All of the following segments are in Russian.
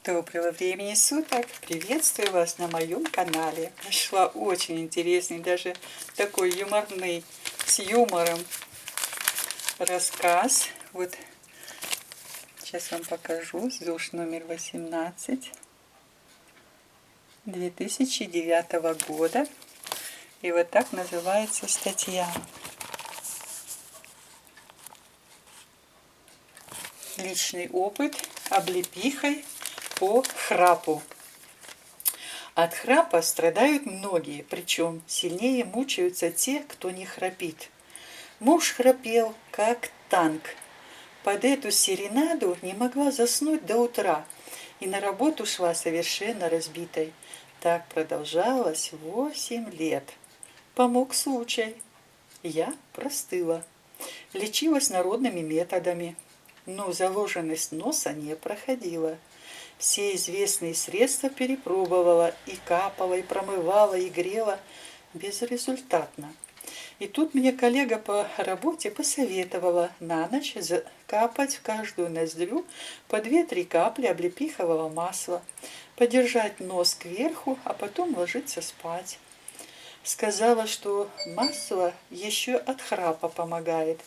Доброго времени суток! Приветствую вас на моем канале. Нашла очень интересный, даже такой юморный, с юмором рассказ. Вот сейчас вам покажу. ЗОЖ номер 18 2009 года. И вот так называется статья. Личный опыт облепихой по храпу. От храпа страдают многие, причем сильнее мучаются те, кто не храпит. Муж храпел, как танк. Под эту серенаду не могла заснуть до утра и на работу шла совершенно разбитой. Так продолжалось 8 лет. Помог случай. Я простыла. Лечилась народными методами, но заложенность носа не проходила. Все известные средства перепробовала, и капала, и промывала, и грела, безрезультатно. И тут мне коллега по работе посоветовала на ночь капать в каждую ноздрю по 2-3 капли облепихового масла, подержать нос кверху, а потом ложиться спать. Сказала, что масло еще от храпа помогает.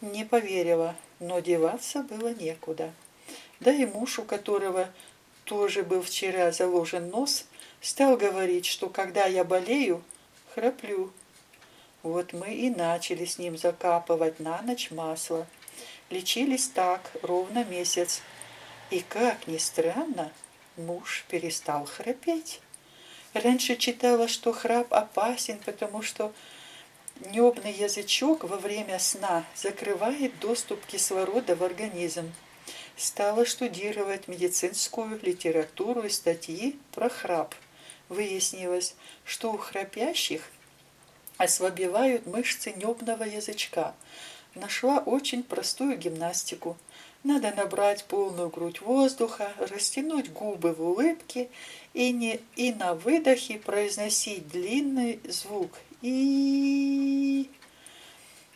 Не поверила, но деваться было некуда. Да и муж, у которого тоже был вчера заложен нос, стал говорить, что когда я болею, храплю. Вот мы и начали с ним закапывать на ночь масло. Лечились так ровно месяц. И, как ни странно, муж перестал храпеть. Раньше читала, что храп опасен, потому что небный язычок во время сна закрывает доступ кислорода в организм. Стала штудировать медицинскую литературу и статьи про храп. Выяснилось, что у храпящих ослабевают мышцы небного язычка. Нашла очень простую гимнастику. Надо набрать полную грудь воздуха, растянуть губы в улыбке и на выдохе произносить длинный звук «и».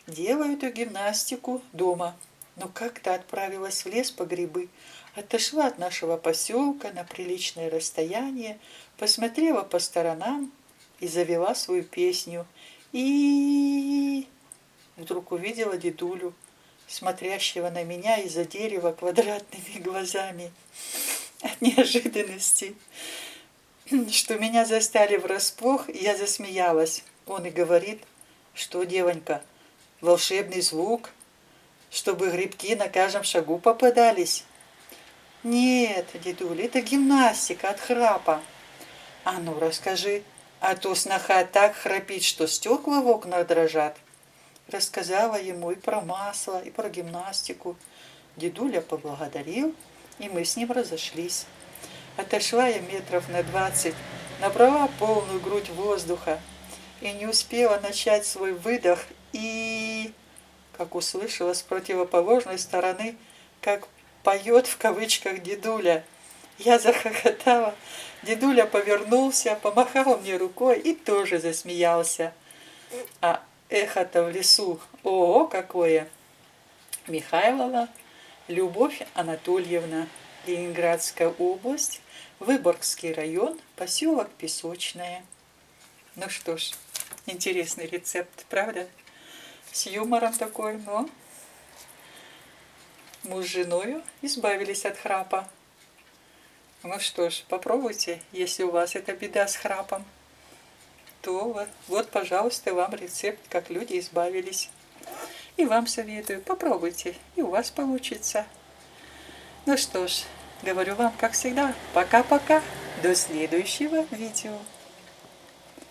Делаю эту гимнастику дома. Но как-то отправилась в лес по грибы, отошла от нашего поселка на приличное расстояние, посмотрела по сторонам и завела свою песню. И вдруг увидела дедулю, смотрящего на меня из-за дерева квадратными глазами. От неожиданности, что меня застали врасплох, я засмеялась. Он и говорит, что, девонька, волшебный звук, чтобы грибки на каждом шагу попадались. Нет, дедуля, это гимнастика от храпа. А ну расскажи, а то сноха так храпит, что стекла в окнах дрожат. Рассказала ему и про масло, и про гимнастику. Дедуля поблагодарил, и мы с ним разошлись. Отошла я метров на 20, набрала полную грудь воздуха и не успела начать свой выдох, и как услышала с противоположной стороны, как поет в кавычках дедуля. Я захохотала. Дедуля повернулся, помахал мне рукой и тоже засмеялся. А эхо-то в лесу, ого, какое! Михайлова Любовь Анатольевна, Ленинградская область, Выборгский район, поселок Песочное. Ну что ж, интересный рецепт, правда? С юмором такой, но муж с женой избавились от храпа. Ну что ж, попробуйте, если у вас эта беда с храпом, то вот, пожалуйста, вам рецепт, как люди избавились. И вам советую, попробуйте, и у вас получится. Ну что ж, говорю вам, как всегда, пока-пока, до следующего видео.